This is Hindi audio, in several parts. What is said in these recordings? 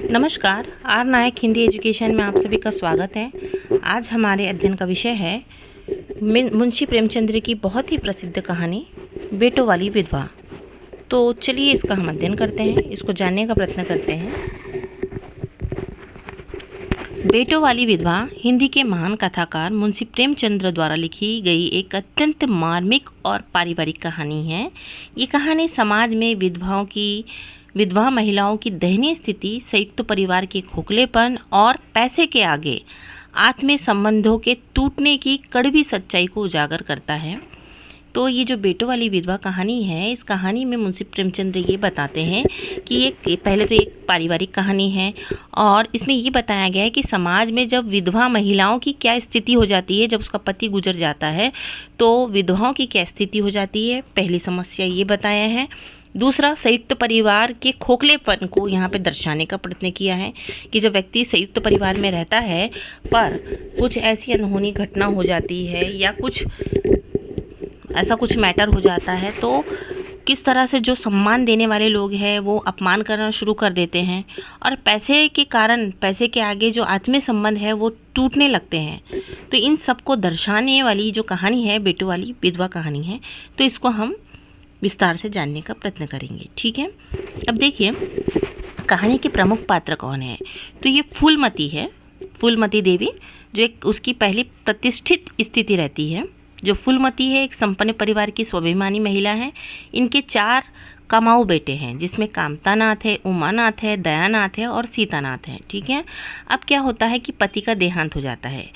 नमस्कार, आर नायक हिंदी एजुकेशन में आप सभी का स्वागत है। आज हमारे अध्ययन का विषय है मुंशी प्रेमचंद्र की बहुत ही प्रसिद्ध कहानी बेटों वाली विधवा। तो चलिए इसका हम अध्ययन करते हैं, इसको जानने का प्रयत्न करते हैं। बेटों वाली विधवा हिंदी के महान कथाकार मुंशी प्रेमचंद्र द्वारा लिखी गई एक अत्यंत मार्मिक और पारिवारिक कहानी है। ये कहानी समाज में विधवा महिलाओं की दयनीय स्थिति, संयुक्त परिवार के खोखलेपन और पैसे के आगे आत्मीय संबंधों के टूटने की कड़वी सच्चाई को उजागर करता है। तो ये जो बेटों वाली विधवा कहानी है, इस कहानी में मुंशी प्रेमचंद्र ये बताते हैं कि ये पहले तो एक पारिवारिक कहानी है और इसमें ये बताया गया है कि समाज में जब विधवा महिलाओं की क्या स्थिति हो जाती है, जब उसका पति गुजर जाता है तो विधवाओं की क्या स्थिति हो जाती है। पहली समस्या ये बताया है। दूसरा, संयुक्त परिवार के खोखलेपन को यहाँ पे दर्शाने का प्रयत्न किया है कि जब व्यक्ति संयुक्त परिवार में रहता है पर कुछ ऐसी अनहोनी घटना हो जाती है या कुछ मैटर हो जाता है तो किस तरह से जो सम्मान देने वाले लोग हैं वो अपमान करना शुरू कर देते हैं और पैसे के कारण, पैसे के आगे जो आत्मीय संबंध है वो टूटने लगते हैं। तो इन सब को दर्शाने वाली जो कहानी है बेटों वाली विधवा कहानी है, तो इसको हम विस्तार से जानने का प्रयत्न करेंगे। ठीक है, अब देखिए कहानी के प्रमुख पात्र कौन है। तो ये फूलमती है, फूलमती देवी, जो एक उसकी पहली प्रतिष्ठित स्थिति रहती है। जो फूलमती है एक संपन्न परिवार की स्वाभिमानी महिला है। इनके 4 कमाऊ बेटे हैं, जिसमें कामतानाथ है, उमानाथ है, दयानाथ है और सीतानाथ है। ठीक है, अब क्या होता है कि पति का देहांत हो जाता है।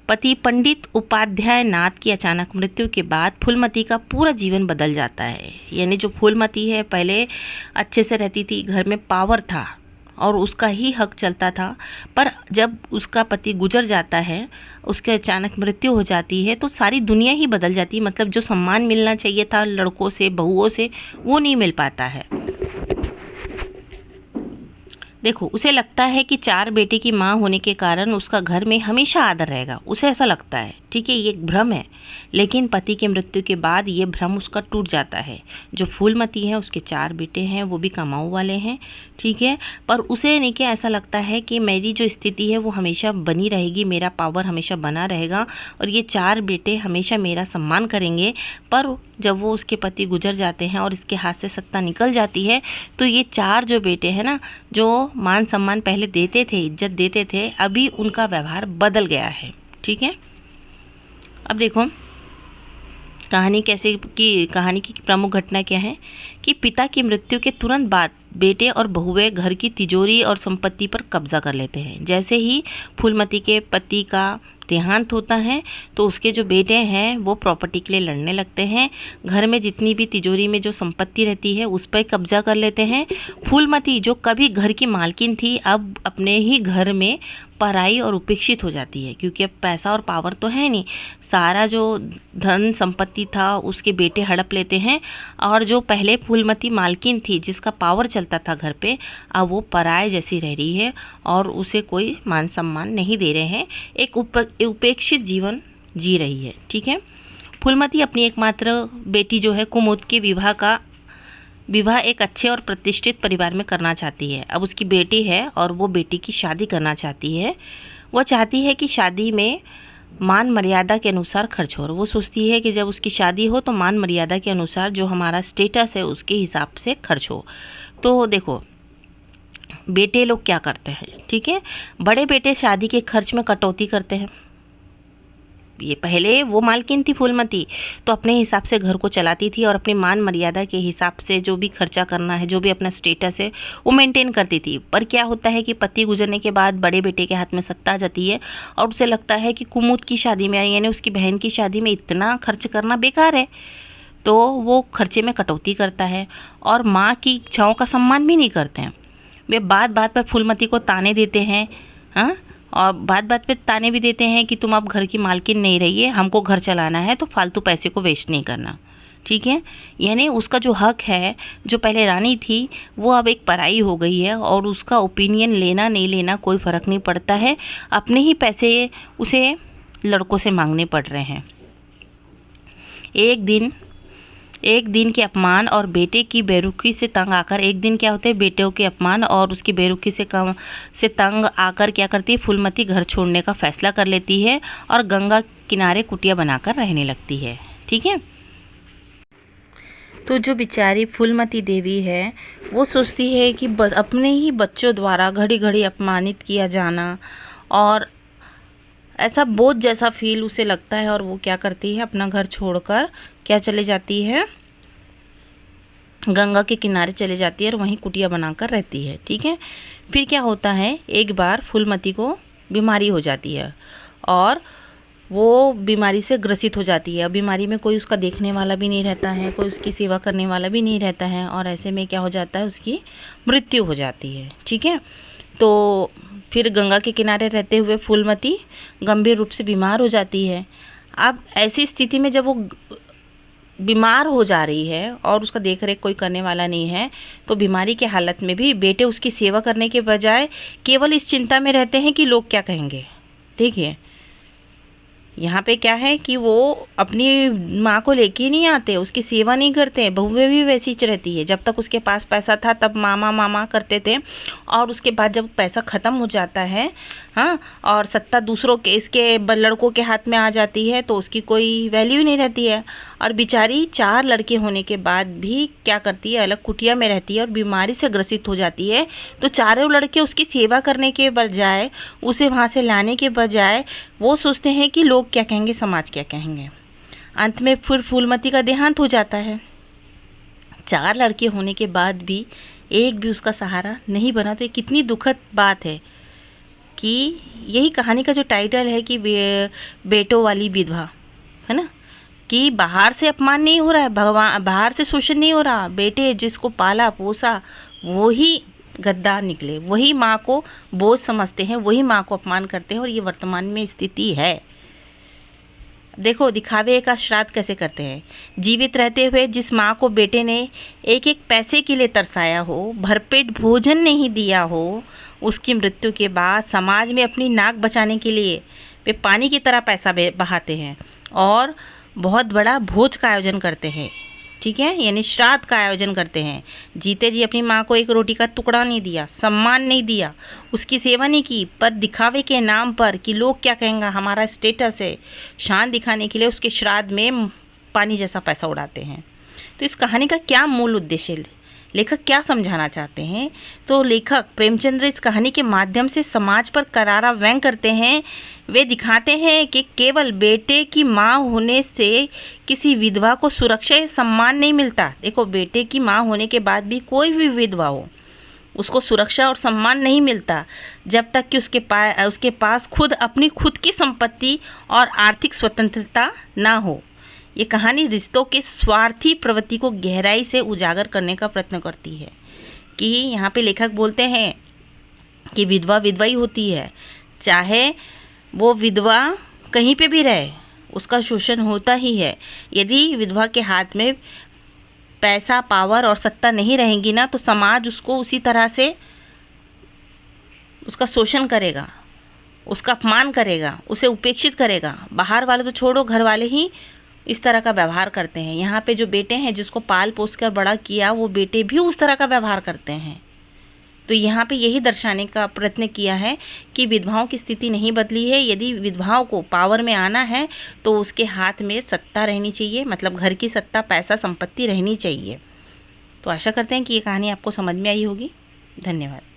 पति पंडित उपाध्याय नाथ की अचानक मृत्यु के बाद फूलमती का पूरा जीवन बदल जाता है। यानी जो फूलमती है पहले अच्छे से रहती थी, घर में पावर था और उसका ही हक चलता था, पर जब उसका पति गुजर जाता है, उसके अचानक मृत्यु हो जाती है तो सारी दुनिया ही बदल जाती है। मतलब जो सम्मान मिलना चाहिए था लड़कों से, बहुओं से, वो नहीं मिल पाता है। देखो, उसे लगता है कि 4 बेटे की माँ होने के कारण उसका घर में हमेशा आदर रहेगा, उसे ऐसा लगता है। ठीक है, ये एक भ्रम है, लेकिन पति की मृत्यु के बाद ये भ्रम उसका टूट जाता है। जो फूलमती है उसके 4 बेटे हैं, वो भी कमाऊ वाले हैं। ठीक है, पर उसे नहीं कि ऐसा लगता है कि मेरी जो स्थिति है वो हमेशा बनी रहेगी, मेरा पावर हमेशा बना रहेगा और ये 4 बेटे हमेशा मेरा सम्मान करेंगे। पर जब वो उसके पति गुजर जाते हैं और इसके हाथ से सत्ता निकल जाती है तो ये 4 जो बेटे हैं ना, जो मान सम्मान पहले देते थे, इज्जत देते थे, अभी उनका व्यवहार बदल गया है। ठीक है, अब देखो कहानी की प्रमुख घटना क्या है कि पिता की मृत्यु के तुरंत बाद बेटे और बहुएं घर की तिजोरी और संपत्ति पर कब्जा कर लेते हैं। जैसे ही फूलमती के पति का देहांत होता है तो उसके जो बेटे हैं वो प्रॉपर्टी के लिए लड़ने लगते हैं। घर में जितनी भी तिजोरी में जो संपत्ति रहती है उस पर कब्जा कर लेते हैं। फूलमती जो कभी घर की मालकिन थी, अब अपने ही घर में पराई और उपेक्षित हो जाती है, क्योंकि अब पैसा और पावर तो है नहीं, सारा जो धन संपत्ति था उसके बेटे हड़प लेते हैं और जो पहले फूलमती मालकिन थी जिसका पावर चलता था घर पे, अब वो पराये जैसी रह रही है और उसे कोई मान सम्मान नहीं दे रहे हैं, एक उपेक्षित जीवन जी रही है। ठीक है, फूलमती अपनी एकमात्र बेटी जो है कुमुद के विवाह एक अच्छे और प्रतिष्ठित परिवार में करना चाहती है। अब उसकी बेटी है और वो बेटी की शादी करना चाहती है। वो चाहती है कि शादी में मान मर्यादा के अनुसार खर्च हो। वो सोचती है कि जब उसकी शादी हो तो मान मर्यादा के अनुसार जो हमारा स्टेटस है उसके हिसाब से खर्च हो। तो देखो बेटे लोग क्या करते हैं। ठीक है, बड़े बेटे शादी के खर्च में कटौती करते हैं। ये पहले वो मालकिन थी फूलमती, तो अपने हिसाब से घर को चलाती थी और अपनी मान मर्यादा के हिसाब से जो भी खर्चा करना है, जो भी अपना स्टेटस है वो मेंटेन करती थी। पर क्या होता है कि पति गुजरने के बाद बड़े बेटे के हाथ में सत्ता आ जाती है और उसे लगता है कि कुमुद की शादी में, यानी उसकी बहन की शादी में इतना खर्च करना बेकार है, तो वो खर्चे में कटौती करता है और माँ की इच्छाओं का सम्मान भी नहीं करते हैं। वे बात बात पर फूलमती को ताने देते हैं, हाँ, और बात बात पे ताने भी देते हैं कि तुम अब घर की मालकिन नहीं रही है, हमको घर चलाना है, तो फालतू पैसे को वेस्ट नहीं करना। ठीक है, यानी उसका जो हक है, जो पहले रानी थी, वो अब एक पराई हो गई है और उसका ओपिनियन लेना नहीं लेना कोई फ़र्क नहीं पड़ता है। अपने ही पैसे उसे लड़कों से मांगने पड़ रहे हैं। एक दिन एक दिन के अपमान और बेटे की बेरुखी से तंग आकर, एक दिन क्या होते हैं, बेटों के अपमान और उसकी बेरुखी से तंग आकर क्या करती है, फूलमती घर छोड़ने का फैसला कर लेती है और गंगा किनारे कुटिया बनाकर रहने लगती है। ठीक है। तो जो बेचारी फूलमती देवी है वो सोचती है कि अपने ही बच्चों द्वारा घड़ी घड़ी अपमानित किया जाना और ऐसा बोझ जैसा फील उसे लगता है, और वो क्या करती है, अपना घर छोड़कर क्या चले जाती है, गंगा के किनारे चले जाती है और वहीं कुटिया बनाकर रहती है। ठीक है। फिर क्या होता है, एक बार फूलमती को बीमारी हो जाती है और वो बीमारी से ग्रसित हो जाती है। अब बीमारी में कोई उसका देखने वाला भी नहीं रहता है, कोई उसकी सेवा करने वाला भी नहीं रहता है, और ऐसे में क्या हो जाता है, उसकी मृत्यु हो जाती है। ठीक है। तो फिर गंगा के किनारे रहते हुए फूलमती गंभीर रूप से बीमार हो जाती है। अब ऐसी स्थिति में जब वो बीमार हो जा रही है और उसका देख रेख कोई करने वाला नहीं है, तो बीमारी के हालत में भी बेटे उसकी सेवा करने के बजाय केवल इस चिंता में रहते हैं कि लोग क्या कहेंगे। देखिए यहाँ पे क्या है कि वो अपनी माँ को लेके नहीं आते, उसकी सेवा नहीं करते। बहुएं भी वैसी ही रहती है। जब तक उसके पास पैसा था तब मामा मामा करते थे, और उसके बाद जब पैसा ख़त्म हो जाता है, हाँ, और सत्ता दूसरों के, इसके लड़कों के हाथ में आ जाती है, तो उसकी कोई वैल्यू नहीं रहती है। और बेचारी 4 लड़के होने के बाद भी क्या करती है, अलग कुटिया में रहती है और बीमारी से ग्रसित हो जाती है। तो चारों लड़के उसकी सेवा करने के बजाय, उसे वहाँ से लाने के बजाय, वो सोचते हैं कि लोग क्या कहेंगे, समाज क्या कहेंगे। अंत में फिर फूलमती का देहांत हो जाता है। 4 लड़के होने के बाद भी एक भी उसका सहारा नहीं बना। तो ये कितनी दुखद बात है कि यही कहानी का जो टाइटल है कि बेटों वाली विधवा, है ना, कि बाहर से अपमान नहीं हो रहा है, भगवान बाहर से शोषण नहीं हो रहा, बेटे जिसको पाला पोसा वही गद्दार निकले, वही माँ को बोझ समझते हैं, वही माँ को अपमान करते हैं। और ये वर्तमान में स्थिति है। देखो दिखावे का श्राद्ध कैसे करते हैं। जीवित रहते हुए जिस माँ को बेटे ने एक एक पैसे के लिए तरसाया हो, भरपेट भोजन नहीं दिया हो, उसकी मृत्यु के बाद समाज में अपनी नाक बचाने के लिए वे पानी की तरह पैसा बहाते हैं और बहुत बड़ा भोज का आयोजन करते हैं। ठीक है, यानी श्राद्ध का आयोजन करते हैं। जीते जी अपनी माँ को एक रोटी का टुकड़ा नहीं दिया, सम्मान नहीं दिया, उसकी सेवा नहीं की, पर दिखावे के नाम पर कि लोग क्या कहेंगे, हमारा स्टेटस है, शान दिखाने के लिए उसके श्राद्ध में पानी जैसा पैसा उड़ाते हैं। तो इस कहानी का क्या मूल उद्देश्य है, लेखक क्या समझाना चाहते हैं? तो लेखक प्रेमचंद्र इस कहानी के माध्यम से समाज पर करारा व्यंग करते हैं। वे दिखाते हैं कि केवल बेटे की माँ होने से किसी विधवा को सुरक्षा या सम्मान नहीं मिलता। देखो बेटे की माँ होने के बाद भी कोई भी विधवा हो, उसको सुरक्षा और सम्मान नहीं मिलता जब तक कि उसके पास अपनी खुद की संपत्ति और आर्थिक स्वतंत्रता ना हो। ये कहानी रिश्तों के स्वार्थी प्रवृत्ति को गहराई से उजागर करने का प्रयत्न करती है। कि यहाँ पे लेखक बोलते हैं कि विधवा विधवा ही होती है, चाहे वो विधवा कहीं पे भी रहे, उसका शोषण होता ही है। यदि विधवा के हाथ में पैसा, पावर और सत्ता नहीं रहेंगी ना, तो समाज उसको उसी तरह से उसका शोषण करेगा, उसका अपमान करेगा, उसे उपेक्षित करेगा। बाहर वाले तो छोड़ो, घर वाले ही इस तरह का व्यवहार करते हैं। यहाँ पे जो बेटे हैं, जिसको पाल पोस कर बड़ा किया, वो बेटे भी उस तरह का व्यवहार करते हैं। तो यहाँ पे यही दर्शाने का प्रयत्न किया है कि विधवाओं की स्थिति नहीं बदली है। यदि विधवाओं को पावर में आना है तो उसके हाथ में सत्ता रहनी चाहिए, मतलब घर की सत्ता, पैसा, संपत्ति रहनी चाहिए। तो आशा करते हैं कि ये कहानी आपको समझ में आई होगी। धन्यवाद।